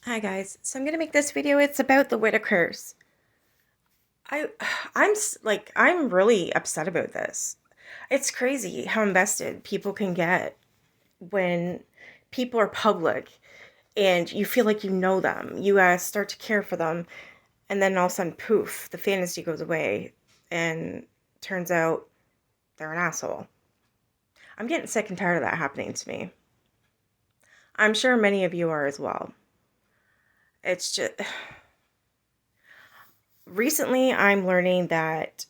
Hi guys, so I'm gonna make this video. It's about the Whittakers. I, I'm really upset about this. It's crazy how invested people can get when people are public and you feel like you know them. You start to care for them, and then all of a sudden, poof, the fantasy goes away, and turns out they're an asshole. I'm getting sick and tired of that happening to me. I'm sure many of you are as well. It's just recently I'm learning that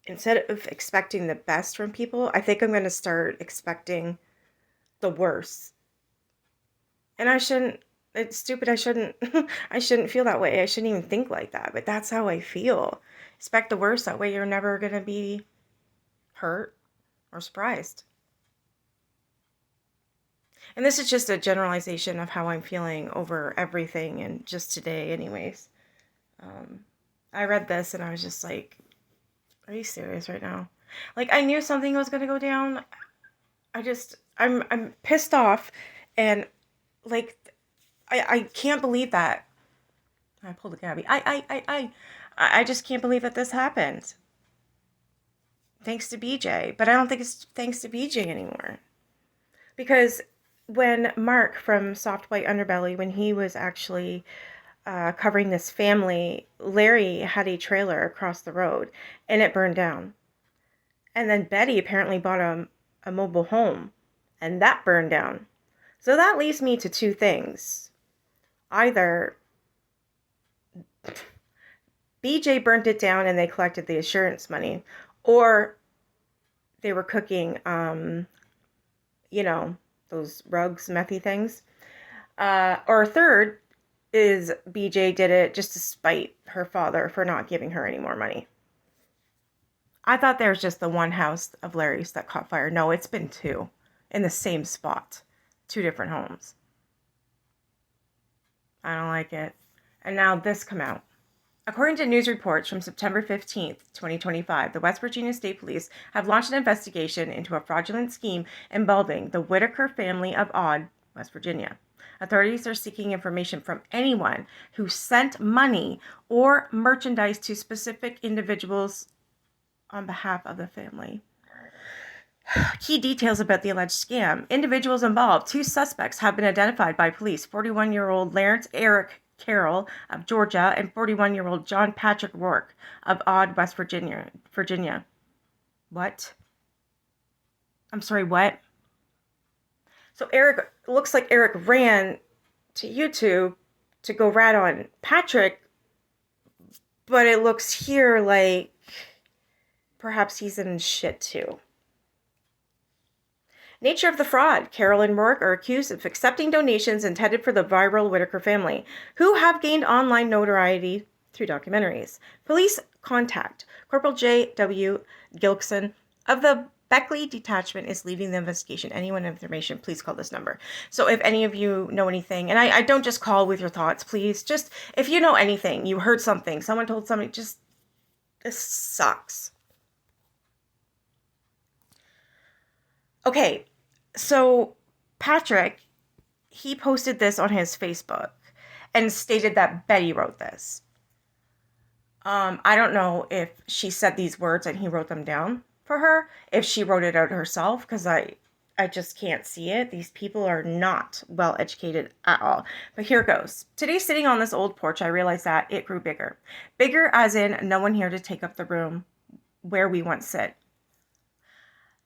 instead of expecting the best from people, I think I'm going to start expecting the worst. And I shouldn't, it's stupid. I shouldn't, I shouldn't feel that way. I shouldn't even think like that, but that's how I feel. Expect the worst. That way you're never going to be hurt or surprised. And this is just a generalization of how I'm feeling over everything and just today, anyways. Um, I read this and I was just like, are you serious right now? Like, I knew something was going to go down. I'm pissed off, and like I can't believe that I pulled a Gabby. I just can't believe that this happened. Thanks to BJ, but I don't think it's thanks to BJ anymore. Because when Mark from Soft White Underbelly, when he was actually covering this family, Larry had a trailer across the road and it burned down. And then Betty apparently bought a mobile home and that burned down. So that leaves me to two things. Either BJ burnt it down and they collected the assurance money, or they were cooking, you know, those rugs, methy things. Or third is BJ did it just to spite her father for not giving her any more money. I thought there was just the one house of Larry's that caught fire. No, it's been two in the same spot, two different homes. I don't like it. And now this come out. According to news reports from September 15th, 2025, the West Virginia State Police have launched an investigation into a fraudulent scheme involving the Whittaker family of Odd, West Virginia. Authorities are seeking information from anyone who sent money or merchandise to specific individuals on behalf of the family. Key details about the alleged scam. Individuals involved. Two suspects have been identified by police. 41-year-old Lawrence Eric Carroll of Georgia and 41-year-old John Patrick Roark of Odd, West Virginia. What? I'm sorry, what? So Eric, looks like Eric ran to YouTube to go rat on Patrick, but it looks here like perhaps he's in shit too. Nature of the fraud. Carol and Roark are accused of accepting donations intended for the viral Whittaker family, who have gained online notoriety through documentaries. Police contact Corporal J.W. Gilkson of the Beckley Detachment is leading the investigation. Anyone with information, please call this number. So if any of you know anything, and I don't just call with your thoughts, please, just if you know anything, you heard something, someone told somebody, just, this sucks. Okay, so Patrick, he posted this on his Facebook and stated that Betty wrote this. I don't know if she said these words and he wrote them down for her, if she wrote it out herself, because I just can't see it. These people are not well educated at all. But here goes. Today, sitting on this old porch, I realized that it grew bigger. Bigger as in no one here to take up the room where we once sit.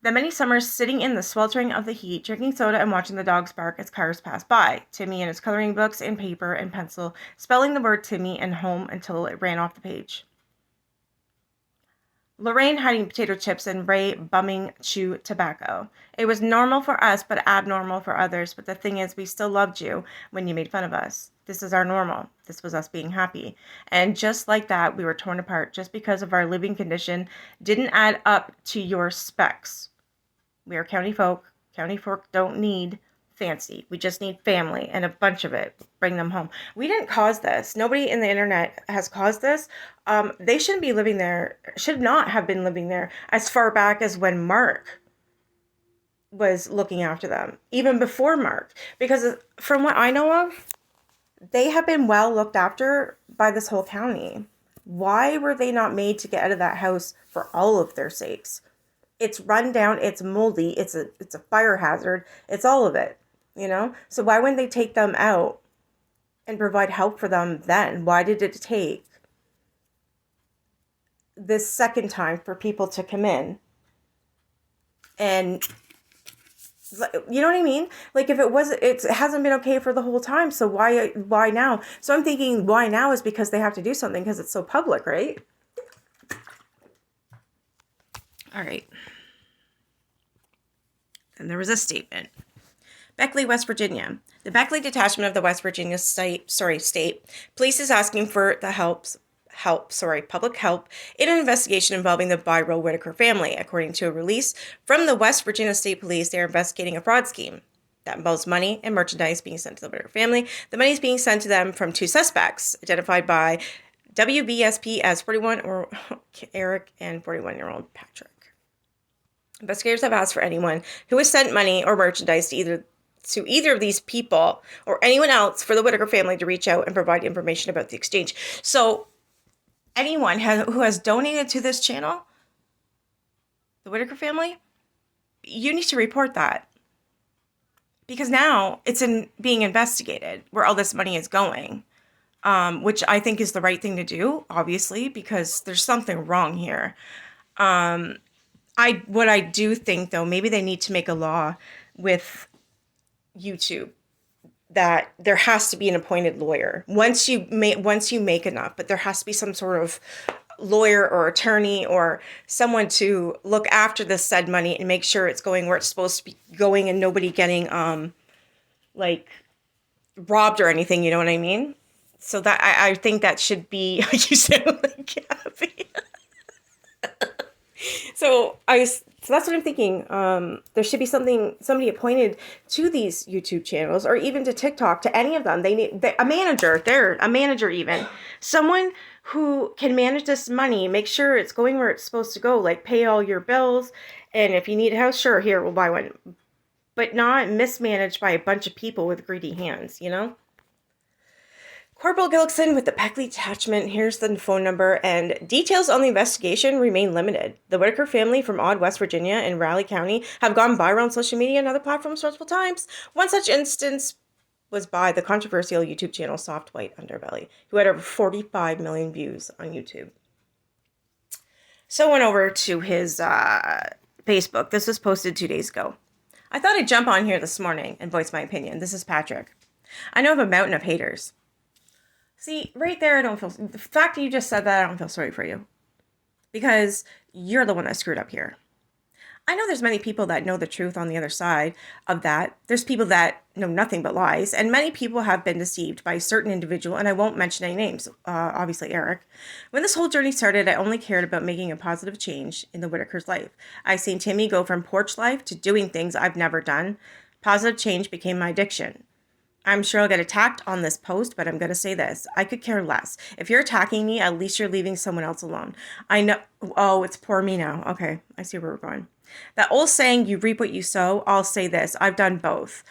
The many summers sitting in the sweltering of the heat, drinking soda and watching the dogs bark as cars pass by. Timmy and his coloring books and paper and pencil, spelling the word Timmy and home until it ran off the page. Lorraine hiding potato chips and Ray bumming chew tobacco. It was normal for us, but abnormal for others. But the thing is, we still loved you when you made fun of us. This is our normal. This was us being happy. And just like that, we were torn apart just because of our living condition didn't add up to your specs. We are county folk. County folk don't need fancy. We just need family and a bunch of it. Bring them home. We didn't cause this. Nobody in the internet has caused this. They shouldn't be living there, should not have been living there as far back as when Mark was looking after them, even before Mark. Because from what I know of, They have been well looked after by this whole county. Why were they not made to get out of that house for all of their sakes? It's run down, it's moldy, it's a fire hazard, it's all of it, you know? So why wouldn't they take them out and provide help for them then? Why did it take this second time for people to come in? And you know what I mean? Like, if it hasn't been okay for the whole time, so why now? So I'm thinking why now is because they have to do something because it's so public, right? All right. And there was a statement. Beckley, West Virginia. The Beckley Detachment of the West Virginia State Police is asking for the public help in an investigation involving the Byro Whittaker family. According to a release from the West Virginia State Police, they are investigating a fraud scheme that involves money and merchandise being sent to the Whittaker family. The money is being sent to them from two suspects, identified by WBSP as 41 Eric and 41-year-old Patrick. Investigators have asked for anyone who has sent money or merchandise to either of these people or anyone else for the Whittaker family to reach out and provide information about the exchange. So anyone who has donated to this channel, the Whittaker family, you need to report that. Because now it's being investigated where all this money is going, which I think is the right thing to do, obviously, because there's something wrong here. What I do think, though, maybe they need to make a law with YouTube that there has to be an appointed lawyer once you make enough, but there has to be some sort of lawyer or attorney or someone to look after this said money and make sure it's going where it's supposed to be going and nobody getting like robbed or anything, you know what I mean? So that I think that should be you sound like Gabby. So that's what I'm thinking. There should be somebody appointed to these YouTube channels or even to TikTok, to any of them. They need a manager even. Someone who can manage this money, make sure it's going where it's supposed to go, like pay all your bills. And if you need a house, sure, here, we'll buy one. But not mismanaged by a bunch of people with greedy hands, you know? Corporal Gillickson with the Beckley Detachment. Here's the phone number, and details on the investigation remain limited. The Whittaker family from Odd, West Virginia and Raleigh County have gone viral on social media and other platforms multiple times. One such instance was by the controversial YouTube channel Soft White Underbelly, who had over 45 million views on YouTube. So I went over to his Facebook. This was posted 2 days ago. I thought I'd jump on here this morning and voice my opinion. This is Patrick. I know of a mountain of haters. See, right there, the fact that you just said that, I don't feel sorry for you. Because you're the one that screwed up here. I know there's many people that know the truth on the other side of that. There's people that know nothing but lies. And many people have been deceived by a certain individual, and I won't mention any names, obviously Eric. When this whole journey started, I only cared about making a positive change in the Whittaker's life. I seen Timmy go from porch life to doing things I've never done. Positive change became my addiction. I'm sure I'll get attacked on this post, but I'm going to say this. I could care less. If you're attacking me, at least you're leaving someone else alone. I know. Oh, it's poor me now. Okay, I see where we're going. That old saying, you reap what you sow, I'll say this. I've done both.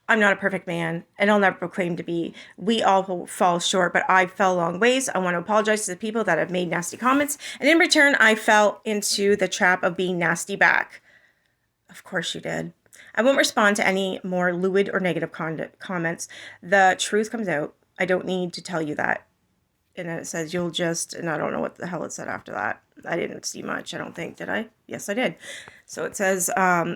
I'm not a perfect man, and I'll never proclaim to be. We all fall short, but I fell a long ways. I want to apologize to the people that have made nasty comments, and in return, I fell into the trap of being nasty back. Of course you did. I won't respond to any more lewd or negative comments. The truth comes out. I don't need to tell you that. And then it says, you'll just, and I don't know what the hell it said after that. I didn't see much, I don't think, did I? Yes, I did. So it says,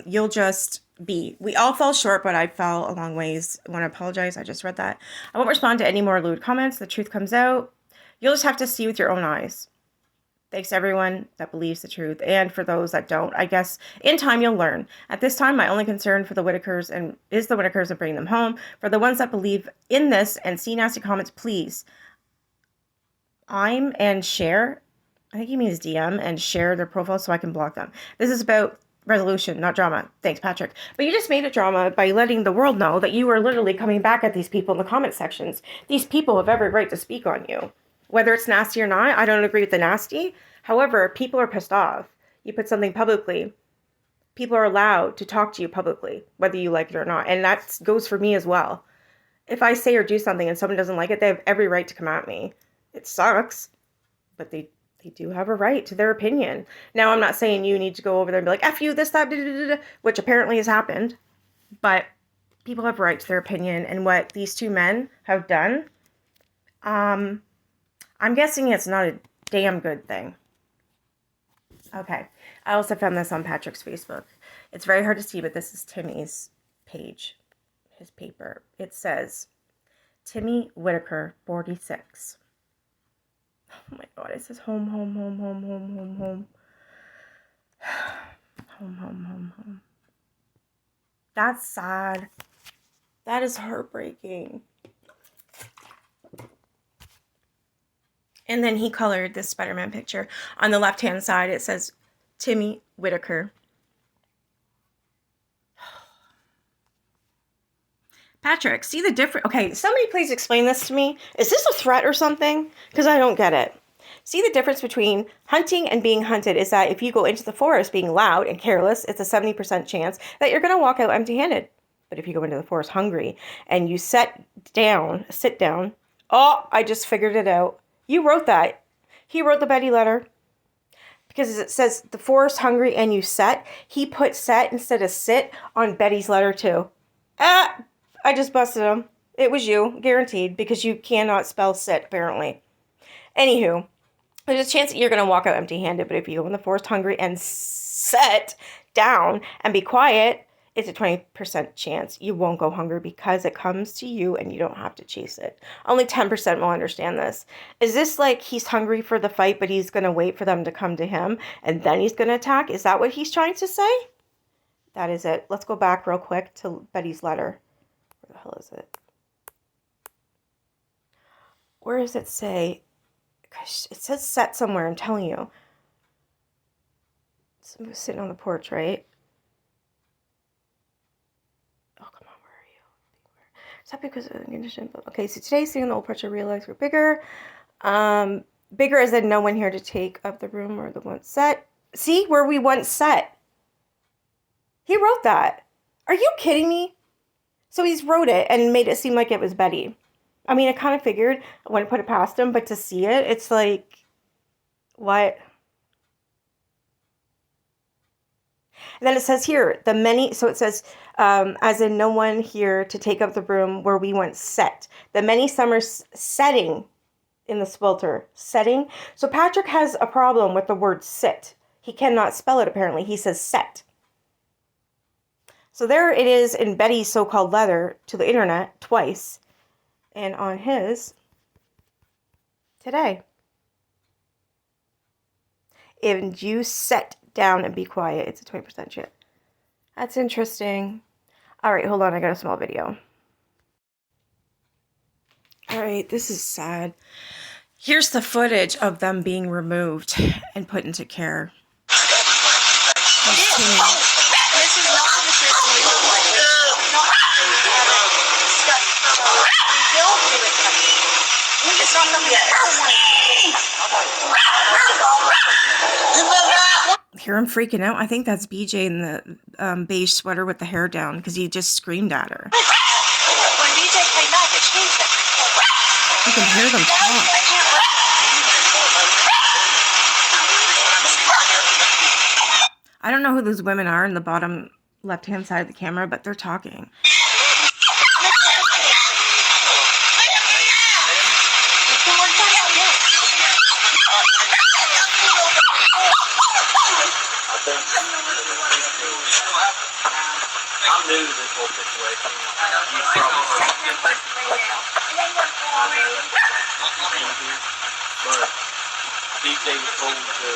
you'll just be. We all fell short, but I fell a long ways. I want to apologize. I just read that. I won't respond to any more lewd comments. The truth comes out. You'll just have to see with your own eyes. Thanks to everyone that believes the truth, and for those that don't. I guess in time you'll learn. At this time, my only concern for the Whittakers is the Whittakers and bringing them home. For the ones that believe in this and see nasty comments, please, and share. I think he means DM and share their profile so I can block them. This is about resolution, not drama. Thanks, Patrick. But you just made it drama by letting the world know that you are literally coming back at these people in the comment sections. These people have every right to speak on you. Whether it's nasty or not, I don't agree with the nasty. However, people are pissed off. You put something publicly. People are allowed to talk to you publicly, whether you like it or not. And that goes for me as well. if I say or do something and someone doesn't like it, they have every right to come at me. It sucks, but they do have a right to their opinion. Now, I'm not saying you need to go over there and be like, F you, this, that, which apparently has happened, but people have a right to their opinion, and what these two men have done, I'm guessing it's not a damn good thing. Okay, I also found this on Patrick's Facebook. It's very hard to see, but this is Timmy's page, his paper. It says, Timmy Whittaker, 46. Oh my God, it says home, home, home, home, home, home, home. Home, home, home, home. That's sad. That is heartbreaking. And then he colored this Spider-Man picture. On the left-hand side, it says Timmy Whittaker. Patrick, see the difference? Okay, somebody please explain this to me. Is this a threat or something? Because I don't get it. See the difference between hunting and being hunted is that if you go into the forest being loud and careless, it's a 70% chance that you're going to walk out empty-handed. But if you go into the forest hungry and you sit down, oh, I just figured it out. You wrote that. He wrote the Betty letter. Because it says the forest hungry and you set. He put set instead of sit on Betty's letter too. I just busted him. It was you, guaranteed, because you cannot spell sit, apparently. Anywho, there's a chance that you're going to walk out empty-handed, but if you go in the forest hungry and sit down and be quiet, it's a 20% chance you won't go hungry because it comes to you and you don't have to chase it. Only 10% will understand this. Is this like he's hungry for the fight, but he's going to wait for them to come to him and then he's going to attack? Is that what he's trying to say? That is it. Let's go back real quick to Betty's letter. Where the hell is it? Where does it say? Gosh, it says set somewhere, I'm telling you. Somebody's sitting on the porch, right? Oh, come on, where are you? Is that because of the condition? Okay, so today, seeing the old porch, I realized we're bigger. Bigger as in no one here to take up the room or the one set. See, where we once set. He wrote that. Are you kidding me? So he's wrote it and made it seem like it was Betty. I mean, I kind of figured I wouldn't put it past him, but to see it, it's like, what? And then it says here, so it says, as in no one here to take up the room where we once set. The many summers setting in the swelter. Setting. So Patrick has a problem with the word sit. He cannot spell it, apparently. He says set. So there it is in Betty's so-called letter to the internet twice. And on his today. If you sit down and be quiet, it's a 20% chance. That's interesting. All right, hold on. I got a small video. All right, this is sad. Here's the footage of them being removed and put into care. Hear him freaking out. I think that's BJ in the beige sweater with the hair down because he just screamed at her. When BJ came back, it changed it. You can hear them talk. I don't know who those women are in the bottom left-hand side of the camera, but they're talking. I'm new to this whole situation. But DJ was told to stay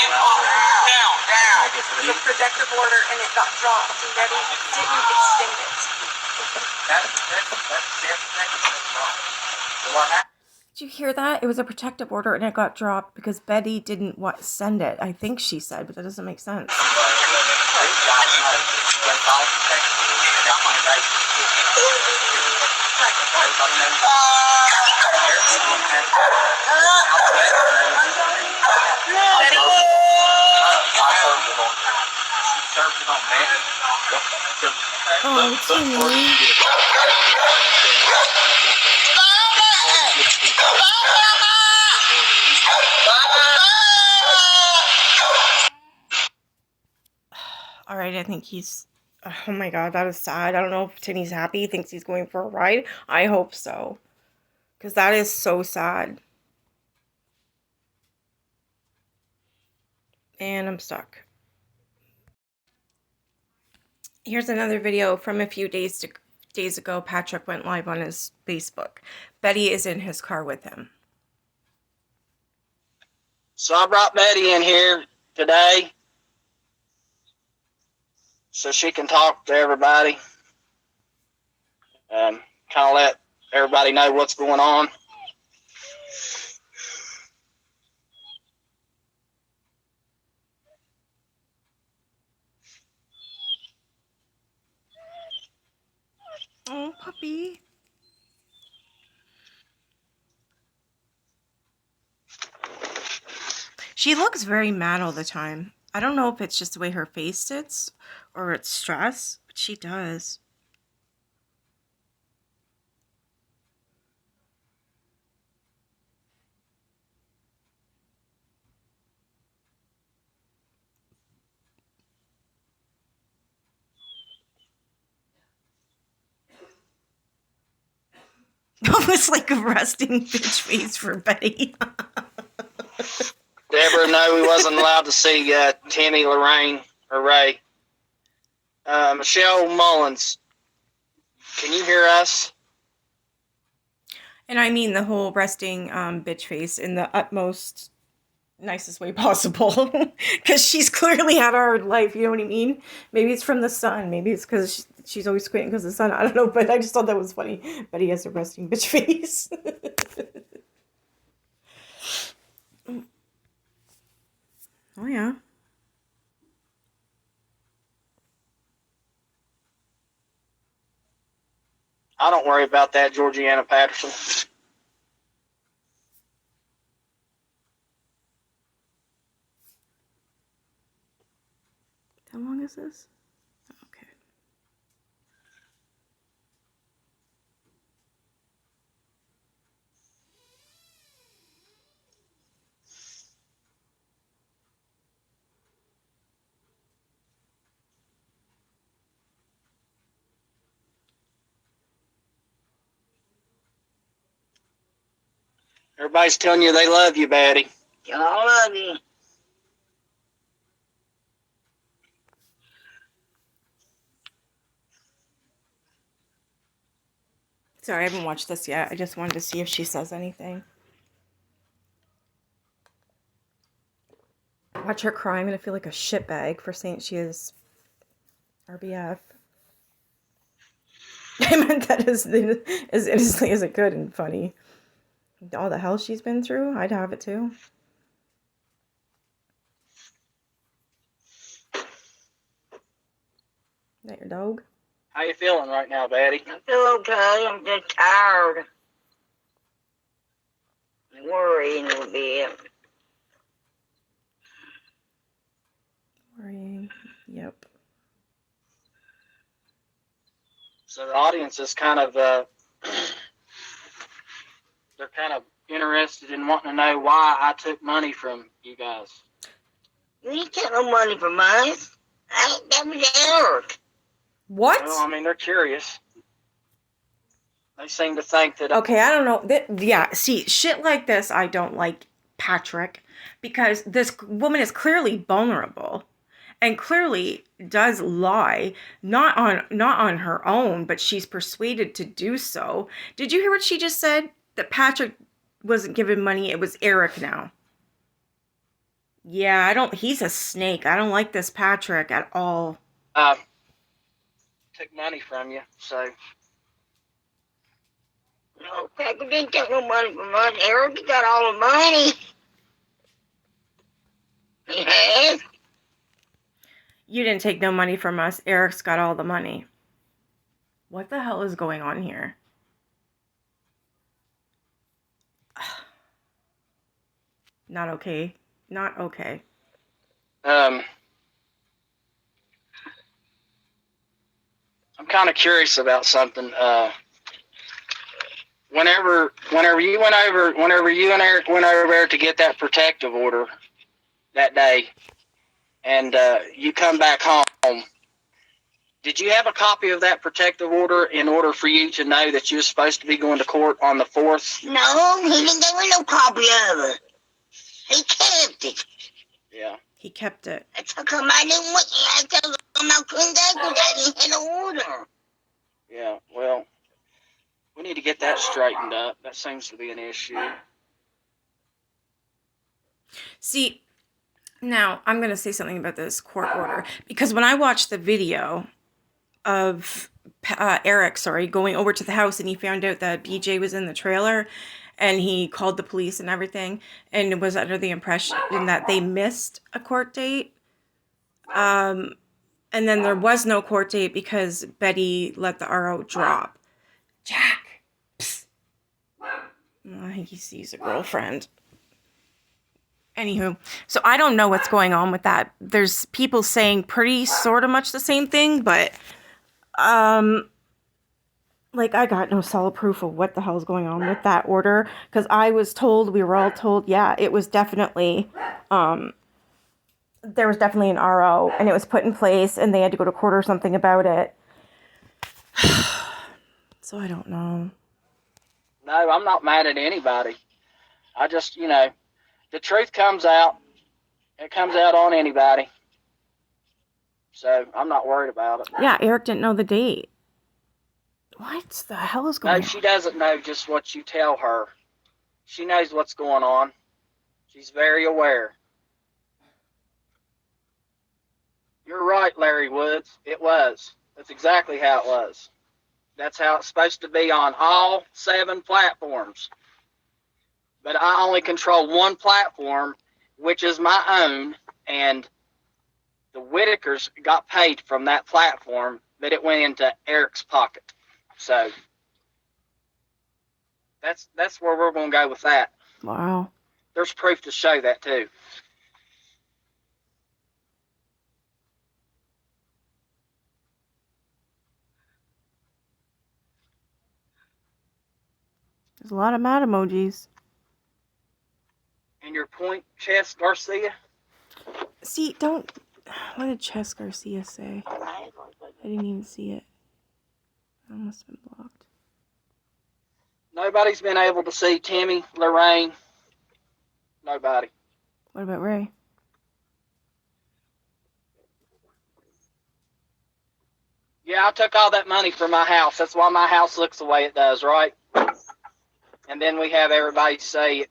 around. It was a protective order and it got dropped and Betty didn't extend it. That's what happened. Did you hear that? It was a protective order and it got dropped because Betty didn't send it. I think she said, but that doesn't make sense. Oh, Timmy. All right, I think he's... Oh my god, that is sad. I don't know if Timmy's happy. He thinks he's going for a ride. I hope so. Because that is so sad. And I'm stuck. Here's another video from a few days ago. Patrick went live on his Facebook. Betty is in his car with him. So I brought Betty in here today so she can talk to everybody. Kind of let everybody know what's going on. Oh, puppy. She looks very mad all the time. I don't know if it's just the way her face sits or it's stress, but she does. Almost like a resting bitch face for Betty. Deborah, no, we wasn't allowed to see Timmy, Lorraine, or Ray. Michelle Mullins, can you hear us? And I mean the whole resting bitch face in the utmost nicest way possible. Because she's clearly had a hard life, you know what I mean? Maybe it's from the sun. Maybe it's because she's always quitting because of the sun. I don't know, but I just thought that was funny. Betty has a resting bitch face. Oh, yeah. I don't worry about that, Georgiana Patterson. How long is this? Okay. Everybody's telling you they love you, Betty. Y'all love you. Sorry, I haven't watched this yet. I just wanted to see if she says anything. Watch her cry. I'm going to feel like a shitbag for saying she is RBF. I meant that as innocently as it could and funny. All the hell she's been through, I'd have it too. Is that your dog? How you feeling right now, Betty? I feel okay. I'm just tired. I'm worrying a bit. Worrying. Yep. So the audience is kind of, they're kind of interested in wanting to know why I took money from you guys. You ain't got no money from us. That was Eric. What? Well, I mean, they're curious. They seem to think that... Okay, I don't know. Yeah, see, shit like this, I don't like, Patrick, because this woman is clearly vulnerable and clearly does lie, not on her own, but she's persuaded to do so. Did you hear what she just said? That Patrick wasn't given money, it was Eric now. Yeah, he's a snake. I don't like this Patrick at all. Took money from you, so... No, Patrick didn't take no money from us. Eric got all the money. He has. You didn't take no money from us. Eric's got all the money. What the hell is going on here? Not okay. Not okay. I'm kind kind of curious about something. Whenever you and Eric went over there to get that protective order that day, and you come back home, did you have a copy of that protective order in order for you to know that you were supposed to be going to court on the 4th? No, he didn't give me no copy of it. He kept it. Yeah. He kept it. I told him I didn't want I told him I couldn't go because I didn't have an order. Yeah, well, we need to get that straightened up. That seems to be an issue. See, now I'm going to say something about this court order, because when I watched the video of Eric, going over to the house, and he found out that BJ was in the trailer, and he called the police and everything, and was under the impression that they missed a court date. And then there was no court date because Betty let the RO drop. Jack! Psst. I think he sees a girlfriend. Anywho, so I don't know what's going on with that. There's people saying pretty sort of much the same thing, but like, I got no solid proof of what the hell's going on with that order, because we were all told, yeah, it was definitely, there was definitely an RO, and it was put in place, and they had to go to court or something about it. So I don't know. No, I'm not mad at anybody. I just, the truth comes out. It comes out on anybody. So I'm not worried about it. Yeah, Eric didn't know the date. What the hell is going on? No, she doesn't know just what you tell her. She knows what's going on. She's very aware. You're right, Larry Woods. It was. That's exactly how it was. That's how it's supposed to be on all 7 platforms. But I only control one platform, which is my own, and the Whittakers got paid from that platform, but it went into Eric's pocket. So that's where we're going to go with that. Wow. There's proof to show that too. There's a lot of mad emojis. And your point, Chess Garcia? See, don't... What did Chess Garcia say? I didn't even see it. It must have been blocked. Nobody's been able to see Timmy, Lorraine. Nobody. What about Ray? Yeah, I took all that money from my house. That's why my house looks the way it does, right? And then we have everybody say it.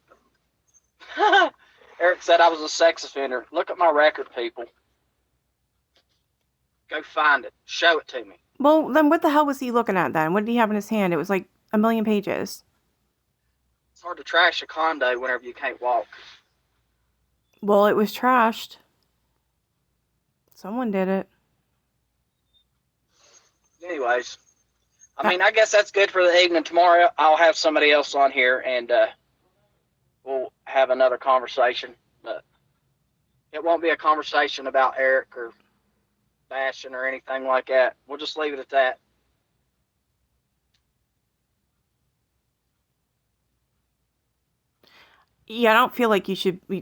Eric said I was a sex offender. Look at my record, people. Go find it. Show it to me. Well, then what the hell was he looking at then? What did he have in his hand? It was like a million pages. It's hard to trash a condo whenever you can't walk. Well, it was trashed. Someone did it. Anyways, I mean, I guess that's good for the evening. Tomorrow I'll have somebody else on here, and we'll have another conversation. But it won't be a conversation about Eric or bashing or anything like that. We'll just leave it at that. Yeah, I don't feel like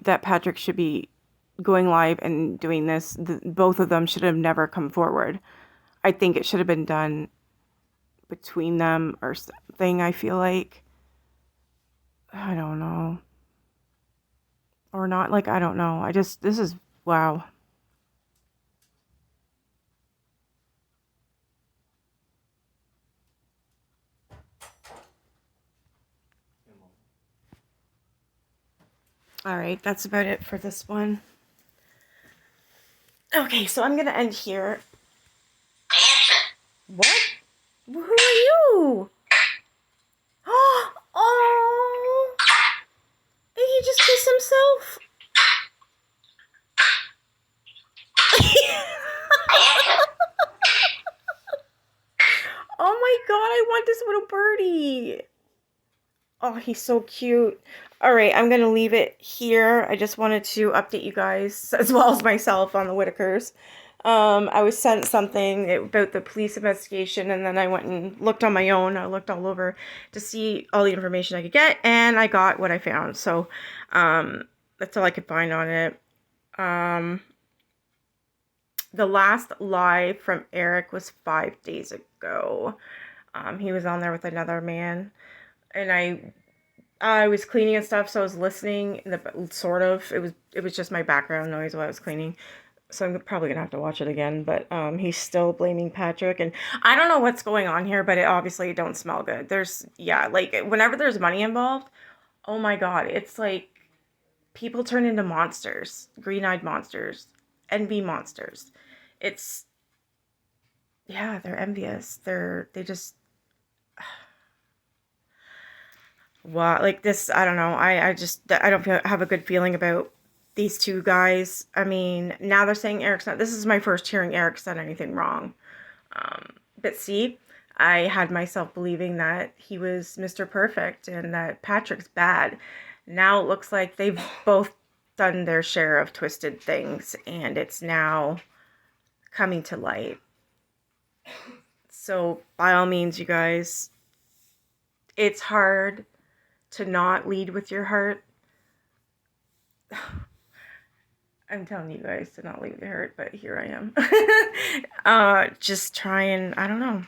that Patrick should be going live and doing this. Both of them should have never come forward. I think it should have been done between them or something, I feel like. I don't know. Or not, like, I don't know. This is, wow. All right, that's about it for this one. Okay, so I'm going to end here. What? Who are you? Oh, did he just kiss himself? Oh my god, I want this little birdie. Oh, he's so cute. All right, I'm going to leave it here. I just wanted to update you guys, as well as myself, on the Whittakers. I was sent something about the police investigation, and then I went and looked on my own. I looked all over to see all the information I could get, and I got what I found. So that's all I could find on it. The last live from Eric was 5 days ago. He was on there with another man, and I was cleaning and stuff, so I was listening. Sort of. It was just my background noise while I was cleaning. So I'm probably gonna have to watch it again. But he's still blaming Patrick, and I don't know what's going on here, but it obviously don't smell good. Like whenever there's money involved, oh my God, it's like people turn into monsters, green-eyed monsters, envy monsters. It's they're envious. They just wow, like this. I don't know. I don't have a good feeling about these two guys. I mean, now they're saying Eric's not. This is my first hearing Eric said anything wrong. But see, I had myself believing that he was Mr. Perfect and that Patrick's bad. Now it looks like they've both done their share of twisted things, and it's now coming to light. So, by all means, you guys, it's hard to not lead with your heart. I'm telling you guys to not lead with your heart, but here I am. Just try and, I don't know.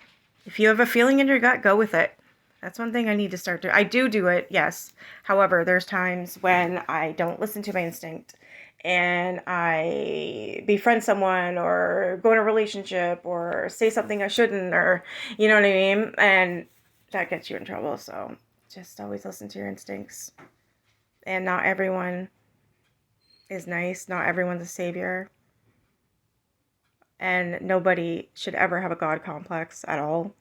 If you have a feeling in your gut, go with it. That's one thing I need to start doing. I do it, yes. However, there's times when I don't listen to my instinct and I befriend someone or go in a relationship or say something I shouldn't, or you know what I mean? And that gets you in trouble. So just always listen to your instincts. And not everyone is nice. Not everyone's a savior. And nobody should ever have a God complex at all.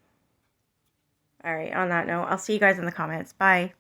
All right, on that note, I'll see you guys in the comments. Bye.